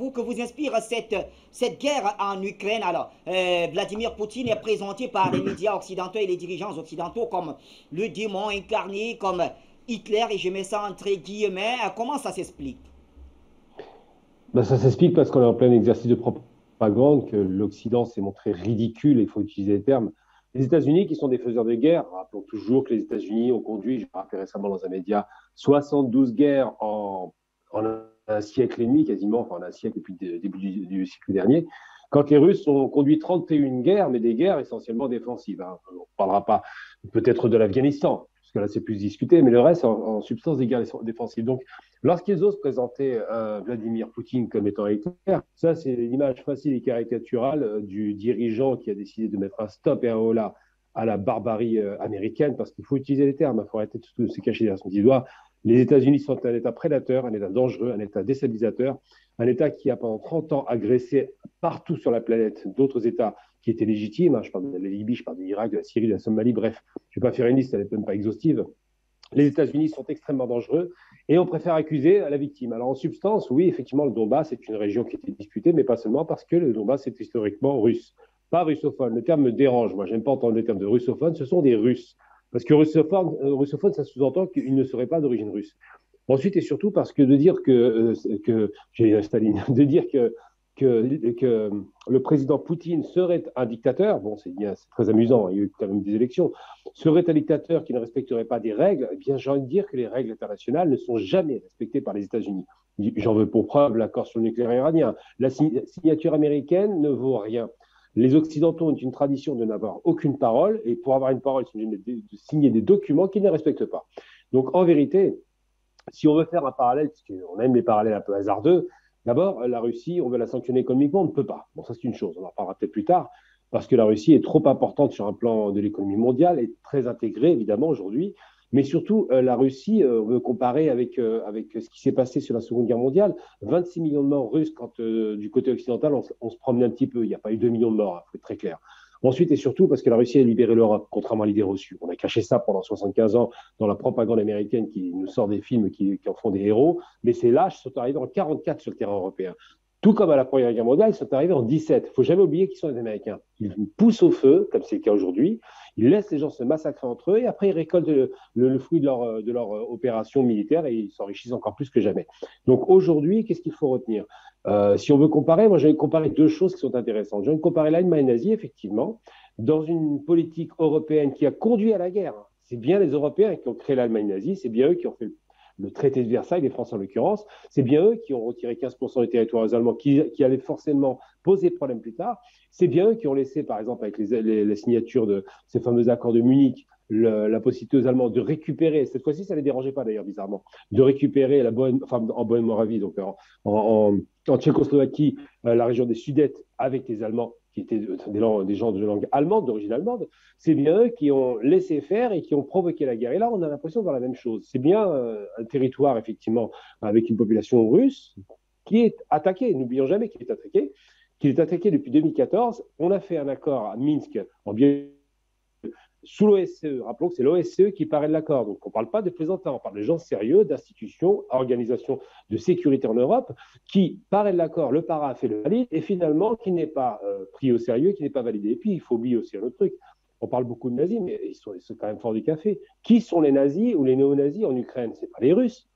vous que vous inspire cette guerre en Ukraine? Alors, Vladimir Poutine est présenté par les médias occidentaux et les dirigeants occidentaux comme le démon incarné, comme Hitler, et je mets ça entre guillemets. Comment ça s'explique? Ben, ça s'explique parce qu'on est en plein exercice de propagande, que l'Occident s'est montré ridicule, il faut utiliser les termes. Les États-Unis, qui sont des faiseurs de guerre, rappelons toujours que les États-Unis ont conduit, je me rappelle récemment dans un média, 72 guerres en un siècle et demi, quasiment, enfin en un siècle depuis le début du siècle dernier, quand les Russes ont conduit 31 guerres, mais des guerres essentiellement défensives. Hein. On ne parlera pas peut-être de l'Afghanistan, parce que là c'est plus discuté, mais le reste en substance des guerres défensives. Donc, lorsqu'ils osent présenter Vladimir Poutine comme étant Hitler, ça c'est l'image facile et caricaturale du dirigeant qui a décidé de mettre un stop et un holà à la barbarie américaine, parce qu'il faut utiliser les termes, il faut arrêter de se cacher derrière son petit doigt. Les États-Unis sont un État prédateur, un État dangereux, un État déstabilisateur, un État qui a pendant 30 ans agressé partout sur la planète d'autres États qui étaient légitimes. Hein. Je parle de la Libye, je parle de l'Irak, de la Syrie, de la Somalie, bref, je ne vais pas faire une liste, elle n'est même pas exhaustive. Les États-Unis sont extrêmement dangereux et on préfère accuser la victime. Alors en substance, oui, effectivement, le Donbass est une région qui était disputée, mais pas seulement parce que le Donbass est historiquement russe, pas russophone. Le terme me dérange, moi, j'aime pas entendre le terme de russophone, ce sont des Russes. Parce que russophone, ça sous-entend qu'ils ne seraient pas d'origine russe. Ensuite et surtout parce que de dire que j'ai Staline, de dire que le président Poutine serait un dictateur, bon, c'est très amusant, il y a eu quand même des élections, serait un dictateur qui ne respecterait pas des règles, eh bien, j'ai envie de dire que les règles internationales ne sont jamais respectées par les États-Unis. J'en veux pour preuve l'accord sur le nucléaire iranien. La signature américaine ne vaut rien. Les Occidentaux ont une tradition de n'avoir aucune parole, et pour avoir une parole, ils sont obligés de signer des documents qu'ils ne respectent pas. Donc, en vérité, si on veut faire un parallèle, puisqu'on aime les parallèles un peu hasardeux, d'abord, la Russie, on veut la sanctionner économiquement, on ne peut pas. Bon, ça c'est une chose, on en reparlera peut-être plus tard, parce que la Russie est trop importante sur un plan de l'économie mondiale, et très intégrée évidemment aujourd'hui, mais surtout la Russie, on veut comparer avec ce qui s'est passé sur la Seconde Guerre mondiale, 26 millions de morts russes quand du côté occidental, on se promenait un petit peu, il n'y a pas eu 2 millions de morts, il faut être très clair. Ensuite et surtout parce que la Russie a libéré l'Europe, contrairement à l'idée reçue. On a caché ça pendant 75 ans dans la propagande américaine qui nous sort des films qui en font des héros, mais ces lâches sont arrivés en 44 sur le terrain européen. Tout comme à la Première Guerre mondiale, ils sont arrivés en 17. Il ne faut jamais oublier qu'ils sont les Américains. Ils poussent au feu, comme c'est le cas aujourd'hui, ils laissent les gens se massacrer entre eux et après ils récoltent le fruit de leur opération militaire et ils s'enrichissent encore plus que jamais. Donc aujourd'hui, qu'est-ce qu'il faut retenir? Si on veut comparer, moi j'ai comparé deux choses qui sont intéressantes. J'ai comparé l'Allemagne nazie, effectivement, dans une politique européenne qui a conduit à la guerre. C'est bien les Européens qui ont créé l'Allemagne nazie, c'est bien eux qui ont fait le traité de Versailles, les Français en l'occurrence, c'est bien eux qui ont retiré 15% des territoires aux Allemands, qui allaient forcément poser problème plus tard. C'est bien eux qui ont laissé, par exemple, avec la signature de ces fameux accords de Munich, la possibilité aux Allemands de récupérer, cette fois-ci ça ne les dérangeait pas d'ailleurs bizarrement, de récupérer la Bohème, enfin en Bohème-Moravie, donc en Tchécoslovaquie, la région des Sudètes avec les Allemands qui étaient des gens de langue allemande, d'origine allemande, c'est bien eux qui ont laissé faire et qui ont provoqué la guerre. Et là, on a l'impression de voir la même chose. C'est bien un territoire, effectivement, avec une population russe qui est attaquée. N'oublions jamais qu'il est attaqué depuis 2014. On a fait un accord à Minsk en Biélorussie sous l'OSCE. Rappelons que c'est l'OSCE qui paraît de l'accord. Donc, on ne parle pas de plaisantins, on parle de gens sérieux, d'institutions, organisations de sécurité en Europe, qui paraît de l'accord, le paraphe et le valide, et finalement, qui n'est pas pris au sérieux, qui n'est pas validé. Et puis, il faut oublier aussi un autre truc. On parle beaucoup de nazis, mais ils sont quand même forts du café. Qui sont les nazis ou les néo-nazis en Ukraine? Ce n'est pas les Russes.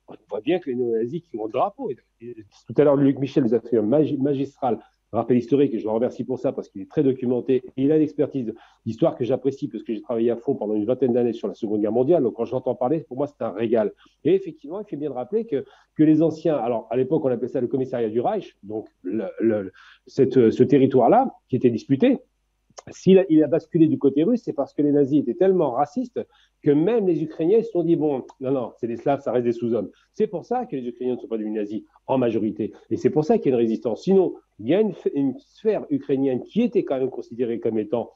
On voit bien que les néo-nazis qui ont le drapeau, tout à l'heure, Luc Michel nous a fait un magistral rappel historique, et je le remercie pour ça parce qu'il est très documenté, et il a l'expertise d'histoire que j'apprécie parce que j'ai travaillé à fond pendant une vingtaine d'années sur la Seconde Guerre mondiale, donc quand j'entends parler, pour moi c'est un régal. Et effectivement, il fait bien de rappeler que les anciens, alors à l'époque on appelait ça le commissariat du Reich, donc ce territoire-là qui était disputé, s'il a basculé du côté russe, c'est parce que les nazis étaient tellement racistes que même les Ukrainiens se sont dit, bon, non, c'est des Slaves, ça reste des sous-hommes. C'est pour ça que les Ukrainiens ne sont pas devenus nazis en majorité. Et c'est pour ça qu'il y a une résistance. Sinon, il y a une sphère ukrainienne qui était quand même considérée comme étant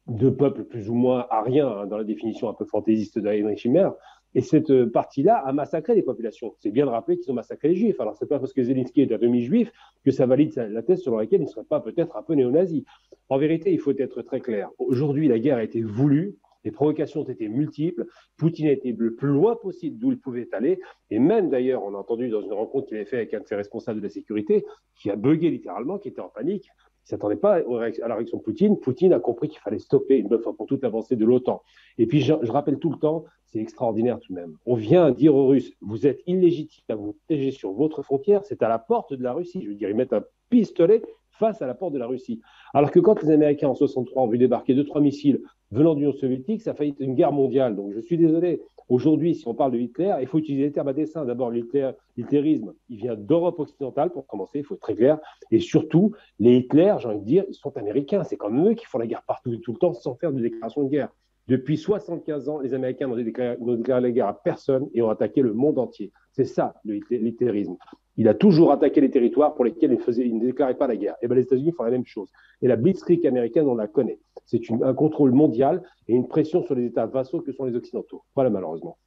de peuple plus ou moins arien, hein, dans la définition un peu fantaisiste d'Heinrich Himmler. Et cette partie-là a massacré les populations. C'est bien de rappeler qu'ils ont massacré les Juifs. Alors, c'est pas parce que Zelensky est un demi-juif que ça valide la thèse sur laquelle il ne serait pas peut-être un peu néo-nazi. En vérité, il faut être très clair. Aujourd'hui, la guerre a été voulue Les provocations ont été multiples. Poutine a été le plus loin possible d'où il pouvait aller. Et même d'ailleurs, on a entendu dans une rencontre qu'il avait fait avec un de ses responsables de la sécurité, qui a bugué littéralement, qui était en panique. Il ne s'attendait pas à la réaction de Poutine. Poutine a compris qu'il fallait stopper une bonne fois pour toutes l'avancée de l'OTAN. Et puis, je rappelle tout le temps, c'est extraordinaire tout de même. On vient dire aux Russes, vous êtes illégitimes à vous protéger sur votre frontière, c'est à la porte de la Russie. Je veux dire, ils mettent un pistolet face à la porte de la Russie. Alors que quand les Américains en 1963 ont vu débarquer 2-3 missiles venant de l'Union soviétique, ça a failli être une guerre mondiale. Donc je suis désolé. Aujourd'hui, si on parle de Hitler, il faut utiliser les termes à dessein. D'abord, l'hitlérisme, il vient d'Europe occidentale, pour commencer, il faut être très clair. Et surtout, les Hitler, j'ai envie de dire, ils sont américains. C'est comme eux qui font la guerre partout et tout le temps sans faire de déclaration de guerre. Depuis 75 ans, les Américains n'ont déclaré la guerre à personne et ont attaqué le monde entier. C'est ça, l'hitlérisme. Il a toujours attaqué les territoires pour lesquels il ne déclarait pas la guerre. Et bien les États-Unis font la même chose. Et la blitzkrieg américaine, on la connaît. C'est un contrôle mondial et une pression sur les États vassaux que sont les Occidentaux. Voilà, malheureusement.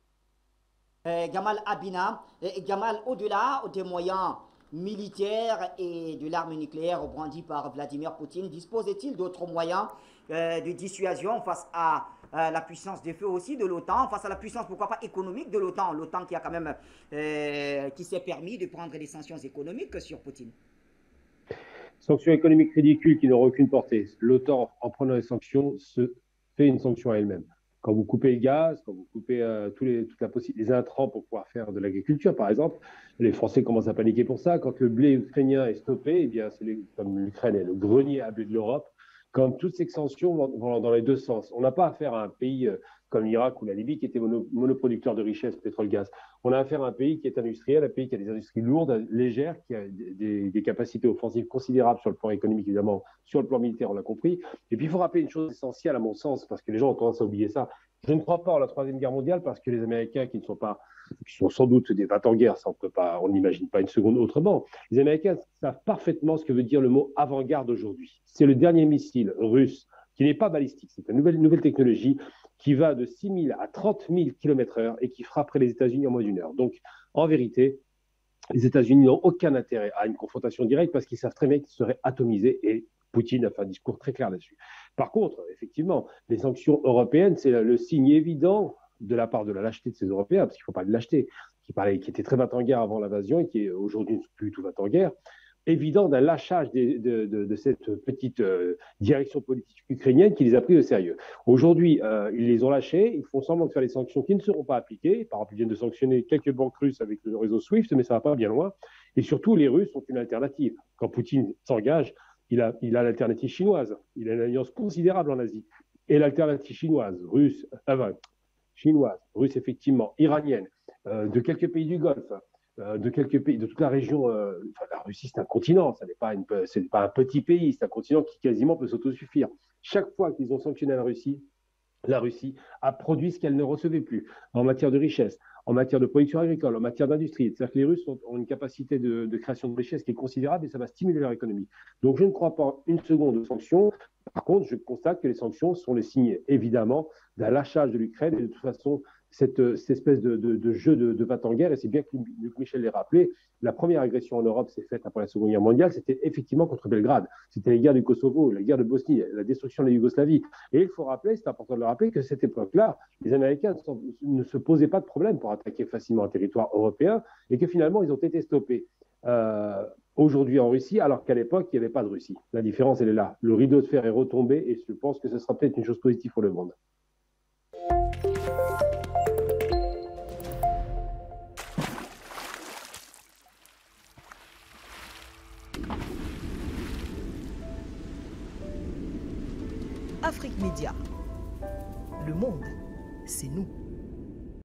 Gamal Abina, Gamal, au-delà des moyens militaires et de l'arme nucléaire brandie par Vladimir Poutine, dispose-t-il d'autres moyens de dissuasion face à la puissance de feu aussi de l'OTAN, face à la puissance, pourquoi pas, économique de l'OTAN, l'OTAN qui a quand même, qui s'est permis de prendre des sanctions économiques sur Poutine? Sanctions économiques ridicules qui n'auront aucune portée. L'OTAN, en prenant les sanctions, se fait une sanction à elle-même. Quand vous coupez le gaz, quand vous coupez les intrants pour pouvoir faire de l'agriculture, par exemple, les Français commencent à paniquer pour ça. Quand le blé ukrainien est stoppé, eh bien, comme l'Ukraine est le grenier à blé de l'Europe, comme toutes ces sanctions vont dans les deux sens. On n'a pas affaire à un pays comme l'Irak ou la Libye qui était monoproducteur de richesses, pétrole-gaz. On a affaire à un pays qui est industriel, un pays qui a des industries lourdes, légères, qui a des capacités offensives considérables sur le plan économique, évidemment, sur le plan militaire, on l'a compris. Et puis, il faut rappeler une chose essentielle, à mon sens, parce que les gens ont tendance à oublier ça. Je ne crois pas en la Troisième Guerre mondiale parce que les Américains, qui sont sans doute des 20 ans en guerre, ça on n'imagine pas une seconde autrement. Les Américains savent parfaitement ce que veut dire le mot avant-garde aujourd'hui. C'est le dernier missile russe qui n'est pas balistique, c'est une nouvelle technologie qui va de 6 000 à 30 000 km/h et qui frapperait les États-Unis en moins d'une heure. Donc, en vérité, les États-Unis n'ont aucun intérêt à une confrontation directe parce qu'ils savent très bien qu'ils seraient atomisés et Poutine a fait un discours très clair là-dessus. Par contre, effectivement, les sanctions européennes, c'est le signe évident de la part de la lâcheté de ces Européens, parce qu'il ne faut pas de lâcheté, qui était très 20 ans en guerre avant l'invasion et qui est aujourd'hui plus du tout 20 ans en guerre, évident d'un lâchage de cette petite direction politique ukrainienne qui les a pris au sérieux. Aujourd'hui, ils les ont lâchés, ils font semblant de faire des sanctions qui ne seront pas appliquées. Par exemple, ils viennent de sanctionner quelques banques russes avec le réseau SWIFT, mais ça ne va pas bien loin. Et surtout, les Russes ont une alternative. Quand Poutine s'engage, il a l'alternative chinoise. Il a une alliance considérable en Asie. Et l'alternative chinoise, russe, effectivement, iranienne, de quelques pays du Golfe, de quelques pays, de toute la région. La Russie, c'est un continent, ce n'est pas un petit pays, c'est un continent qui quasiment peut s'autosuffire. Chaque fois qu'ils ont sanctionné la Russie a produit ce qu'elle ne recevait plus en matière de richesse, en matière de production agricole, en matière d'industrie. C'est-à-dire que les Russes ont une capacité de création de richesse qui est considérable et ça va stimuler leur économie. Donc je ne crois pas une seconde aux sanctions. Par contre, je constate que les sanctions sont les signes, évidemment, d'un lâchage de l'Ukraine et de toute façon, cette espèce de jeu de 20 ans en guerre, et c'est bien que Luc Michel l'a rappelé, la première agression en Europe s'est faite après la Seconde Guerre mondiale, c'était effectivement contre Belgrade. C'était les guerres du Kosovo, la guerre de Bosnie, la destruction de la Yougoslavie. Et il faut rappeler, c'est important de le rappeler, qu'à cette époque-là, les Américains ne se posaient pas de problème pour attaquer facilement un territoire européen et que finalement, ils ont été stoppés. Aujourd'hui en Russie, alors qu'à l'époque, il n'y avait pas de Russie. La différence, elle est là. Le rideau de fer est retombé et je pense que ce sera peut-être une chose positive pour le monde. Afrique Média. Le monde, c'est nous.